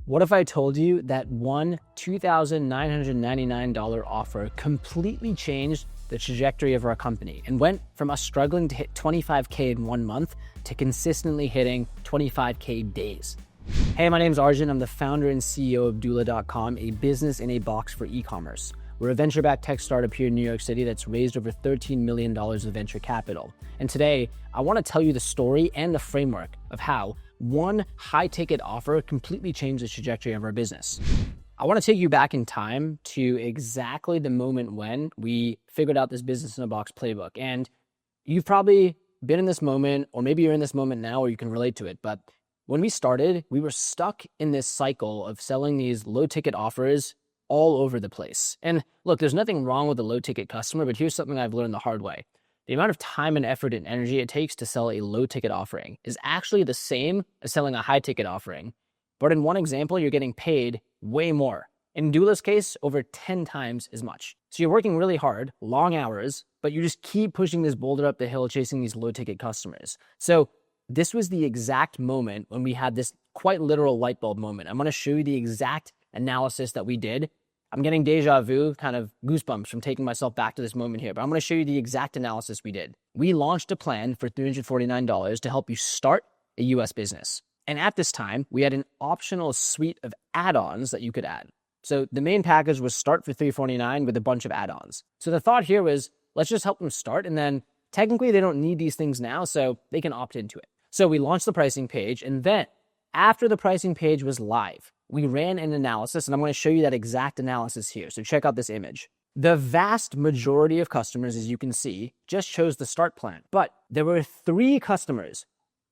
What if I told you that one $2,999 offer completely changed the trajectory of our company and went from us struggling to hit 25K in 1 month to consistently hitting 25K days? Hey, my name's Arjun. I'm the founder and CEO of doola.com, a business in a box for e-commerce. We're a venture-backed tech startup here in New York City that's raised over $13 million of venture capital. And today, I want to tell you the story and the framework of how one high-ticket offer completely changed the trajectory of our business. I want to take you back in time to exactly the moment when we figured out this business in a box playbook. And you've probably been in this moment, or maybe you're in this moment now, or you can relate to it. But when we started, we were stuck in this cycle of selling these low-ticket offers all over the place. And look, there's nothing wrong with a low-ticket customer, but here's something I've learned the hard way. The amount of time and effort and energy it takes to sell a low-ticket offering is actually the same as selling a high-ticket offering. But in one example, you're getting paid way more. In Doola's case, over 10 times as much. So you're working really hard, long hours, but you just keep pushing this boulder up the hill, chasing these low-ticket customers. So this was the exact moment when we had this quite literal light bulb moment. I'm going to show you the exact analysis that we did. I'm getting deja vu, kind of goosebumps from taking myself back to this moment here, but I'm going to show you the exact analysis we did. We launched a plan for $349 to help you start a US business. And at this time, we had an optional suite of add-ons that you could add. So the main package was start for $349 with a bunch of add-ons. So the thought here was, let's just help them start, and then technically they don't need these things now, so they can opt into it. So we launched the pricing page, and then after the pricing page was live, we ran an analysis, and I'm going to show you that exact analysis here. So check out this image. The vast majority of customers, as you can see, just chose the start plan. But there were 3 customers.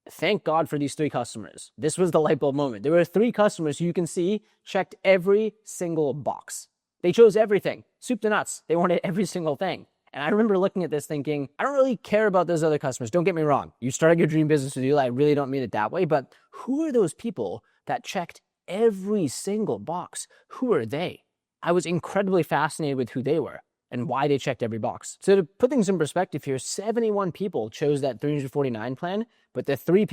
Thank God for these 3 customers. This was the light bulb moment. There were 3 customers who you can see checked every single box. They chose everything, soup to nuts. They wanted every single thing. And I remember looking at this thinking, I don't really care about those other customers. Don't get me wrong. You started your dream business with Doola. I really don't mean it that way. But who are those people that checked every single box? Who are they? I was incredibly fascinated with who they were and why they checked every box. So to put things in perspective here, 71 people chose that 349 plan, but the 3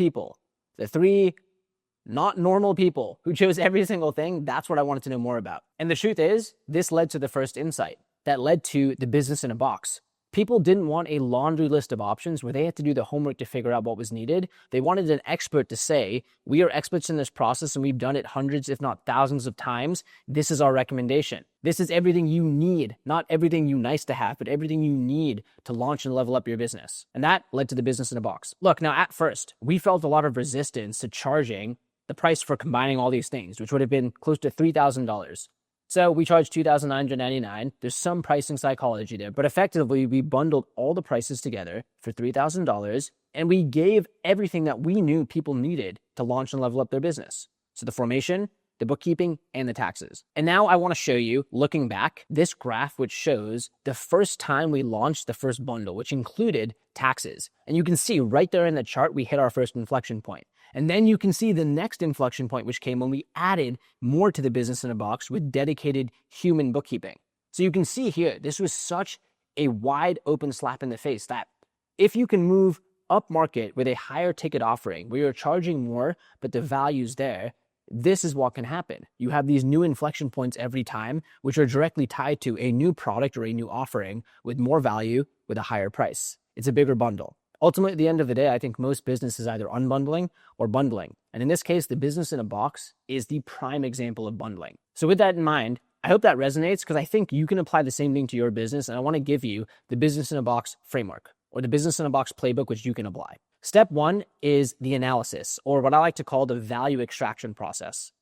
not normal people who chose every single thing, that's what I wanted to know more about. And the truth is, this led to the first insight that led to the business in a box. People didn't want a laundry list of options where they had to do the homework to figure out what was needed. They wanted an expert to say, we are experts in this process and we've done it hundreds, if not thousands of times. This is our recommendation. This is everything you need, not everything you nice to have, but everything you need to launch and level up your business. And that led to the business in a box. Look, now at first, we felt a lot of resistance to charging the price for combining all these things, which would have been close to $3,000. So we charged $2,999. There's some pricing psychology there, but effectively we bundled all the prices together for $3,000, and we gave everything that we knew people needed to launch and level up their business. So the formation, the bookkeeping, and the taxes. And now I want to show you, looking back, this graph which shows the first time we launched the first bundle, which included taxes. And you can see right there in the chart, we hit our first inflection point. And then you can see the next inflection point, which came when we added more to the business in a box with dedicated human bookkeeping. So you can see here, this was such a wide open slap in the face that if you can move up market with a higher ticket offering where you're charging more, but the value's there, this is what can happen. You have these new inflection points every time, which are directly tied to a new product or a new offering with more value with a higher price. It's a bigger bundle. Ultimately, at the end of the day, I think most business is either unbundling or bundling. And in this case, the business in a box is the prime example of bundling. So with that in mind, I hope that resonates because I think you can apply the same thing to your business. And I want to give you the business in a box framework or the business in a box playbook, which you can apply. Step 1 is the analysis, or what I like to call the value extraction process.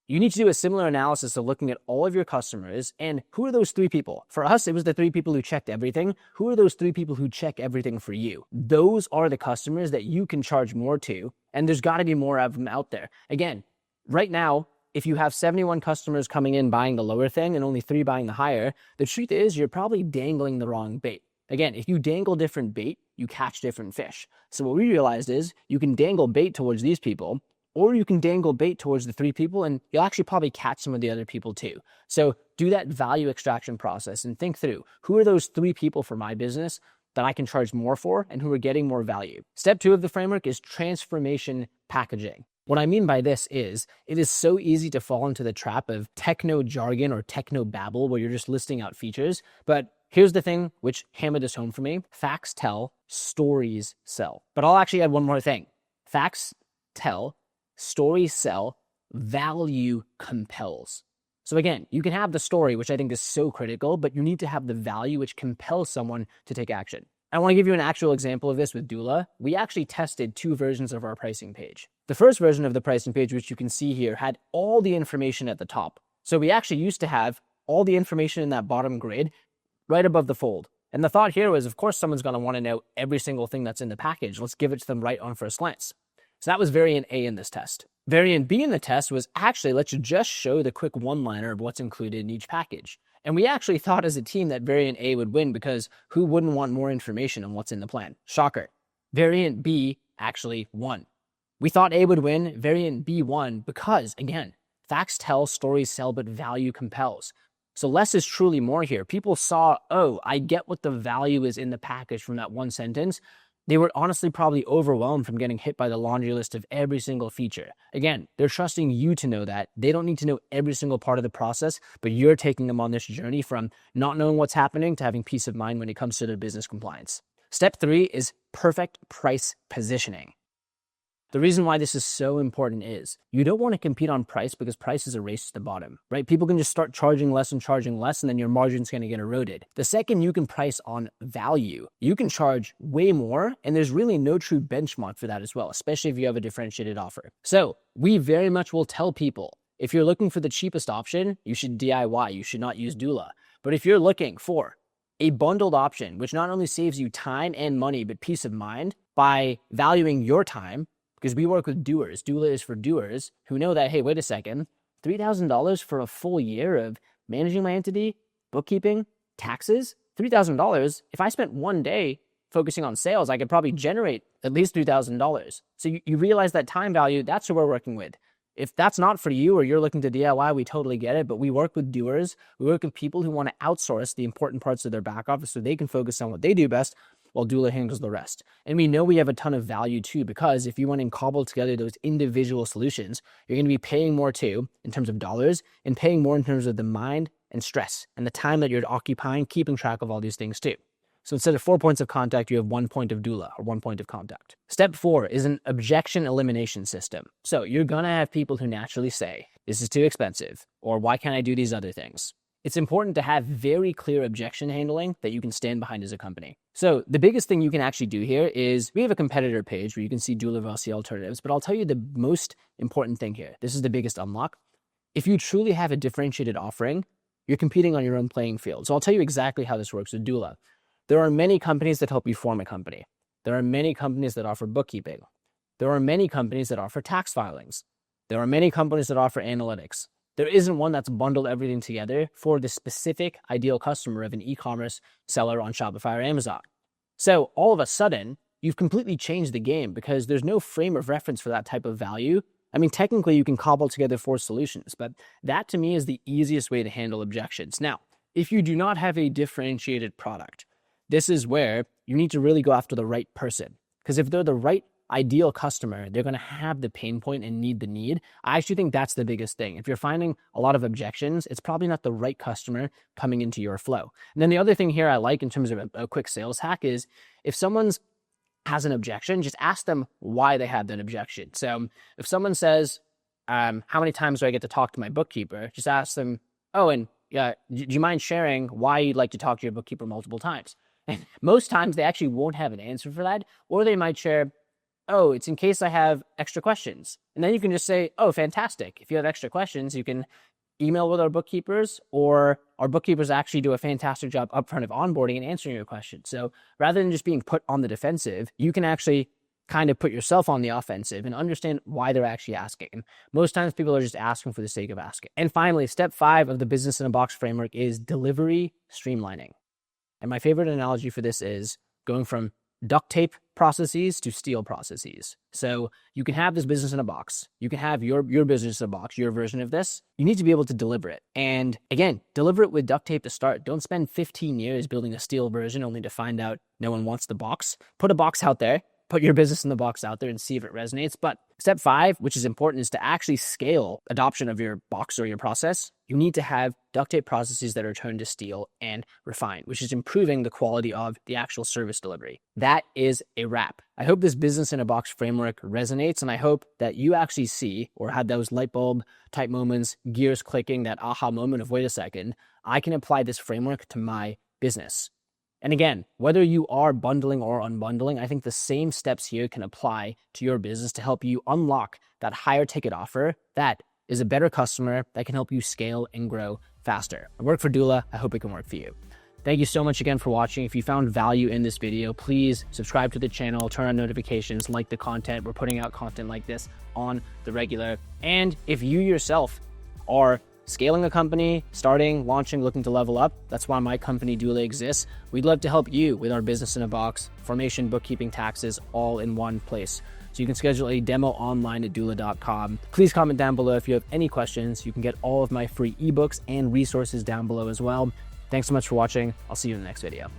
You need to do a similar analysis of looking at all of your customers and who are those 3 people? For us, it was the 3 people who checked everything. Who are those 3 people who check everything for you? Those are the customers that you can charge more to, and there's got to be more of them out there. Again, right now, if you have 71 customers coming in buying the lower thing and only 3 buying the higher, the truth is you're probably dangling the wrong bait. Again, if you dangle different bait, you catch different fish. So what we realized is you can dangle bait towards these people, or you can dangle bait towards the 3 people and you'll actually probably catch some of the other people too. So do that value extraction process and think through, who are those 3 people for my business that I can charge more for and who are getting more value? Step 2 of the framework is transformation packaging. What I mean by this is, it is so easy to fall into the trap of techno jargon or techno babble where you're just listing out features. But here's the thing which hammered this home for me. Facts tell, stories sell. But I'll actually add one more thing. Facts tell, stories sell, value compels. So again, you can have the story, which I think is so critical, but you need to have the value which compels someone to take action. I want to give you an actual example of this with Doola. We actually tested 2 versions of our pricing page. The first version of the pricing page, which you can see here, had all the information at the top. So we actually used to have all the information in that bottom grid right above the fold. And the thought here was, of course, someone's going to want to know every single thing that's in the package. Let's give it to them right on first glance. So that was variant A in this test. Variant B in the test was actually, let's just show the quick one-liner of what's included in each package. And we actually thought as a team that variant A would win because who wouldn't want more information on what's in the plan? Shocker. Variant B actually won. We thought A would win, variant B won because, again, facts tell, stories sell, but value compels. So less is truly more here. People saw, oh, I get what the value is in the package from that one sentence. They were honestly probably overwhelmed from getting hit by the laundry list of every single feature. Again, they're trusting you to know that. They don't need to know every single part of the process, but you're taking them on this journey from not knowing what's happening to having peace of mind when it comes to their business compliance. Step 3 is perfect price positioning. The reason why this is so important is you don't want to compete on price because price is a race to the bottom, right? People can just start charging less, and then your margin's going to get eroded. The second you can price on value, you can charge way more, and there's really no true benchmark for that as well, especially if you have a differentiated offer. So we very much will tell people, if you're looking for the cheapest option, you should DIY, you should not use Doola. But if you're looking for a bundled option, which not only saves you time and money, but peace of mind by valuing your time, because we work with doers. Doola is for doers who know that, hey, wait a second, $3,000 for a full year of managing my entity, bookkeeping, taxes, $3,000. If I spent one day focusing on sales, I could probably generate at least $3,000. So you realize that time value, that's who we're working with. If that's not for you or you're looking to DIY, we totally get it, but we work with doers. We work with people who want to outsource the important parts of their back office so they can focus on what they do best, while Doola handles the rest. And we know we have a ton of value too, because if you want to cobble together those individual solutions, you're going to be paying more too in terms of dollars and paying more in terms of the mind and stress and the time that you're occupying, keeping track of all these things too. So instead of 4 points of contact, you have 1 point of Doola or 1 point of contact. Step 4 is an objection elimination system. So you're going to have people who naturally say, this is too expensive, or why can't I do these other things? It's important to have very clear objection handling that you can stand behind as a company. So the biggest thing you can actually do here is we have a competitor page where you can see Doola versus alternatives, but I'll tell you the most important thing here. This is the biggest unlock. If you truly have a differentiated offering, you're competing on your own playing field. So I'll tell you exactly how this works with Doola. There are many companies that help you form a company. There are many companies that offer bookkeeping. There are many companies that offer tax filings. There are many companies that offer analytics. There isn't one that's bundled everything together for the specific ideal customer of an e-commerce seller on Shopify or Amazon. So all of a sudden, you've completely changed the game because there's no frame of reference for that type of value. I mean, technically, you can cobble together 4 solutions, but that to me is the easiest way to handle objections. Now, if you do not have a differentiated product, this is where you need to really go after the right person. Because if they're the right ideal customer, they're going to have the pain point and need the need. I actually think that's the biggest thing. If you're finding a lot of objections, it's probably not the right customer coming into your flow. And then the other thing here I like in terms of a quick sales hack is if someone's has an objection, just ask them why they have that objection. So if someone says, how many times do I get to talk to my bookkeeper? Just ask them, oh, and do you mind sharing why you'd like to talk to your bookkeeper multiple times? And most times they actually won't have an answer for that, or they might share, oh, it's in case I have extra questions. And then you can just say, oh, fantastic. If you have extra questions, you can email with our bookkeepers, or our bookkeepers actually do a fantastic job upfront of onboarding and answering your questions. So rather than just being put on the defensive, you can actually kind of put yourself on the offensive and understand why they're actually asking. And most times people are just asking for the sake of asking. And finally, step 5 of the business in a box framework is delivery streamlining. And my favorite analogy for this is going from duct tape processes to steel processes. So you can have this business in a box. You can have your business in a box, your version of this. You need to be able to deliver it. And again, deliver it with duct tape to start. Don't spend 15 years building a steel version only to find out no one wants the box. Put a box out there, put your business in the box out there and see if it resonates. But Step 5, which is important, is to actually scale adoption of your box or your process. You need to have duct tape processes that are turned to steel and refined, which is improving the quality of the actual service delivery. That is a wrap. I hope this business in a box framework resonates, and I hope that you actually see or had those light bulb type moments, gears clicking, that aha moment of, wait a second, I can apply this framework to my business. And again, whether you are bundling or unbundling, I think the same steps here can apply to your business to help you unlock that higher ticket offer that is a better customer that can help you scale and grow faster. I work for Doola. I hope it can work for you. Thank you so much again for watching. If you found value in this video, please subscribe to the channel, turn on notifications, like the content. We're putting out content like this on the regular. And if you yourself are scaling a company, starting, launching, looking to level up, that's why my company Doola exists. We'd love to help you with our business in a box, formation, bookkeeping, taxes, all in one place. So you can schedule a demo online at doola.com. Please comment down below if you have any questions. You can get all of my free ebooks and resources down below as well. Thanks so much for watching. I'll see you in the next video.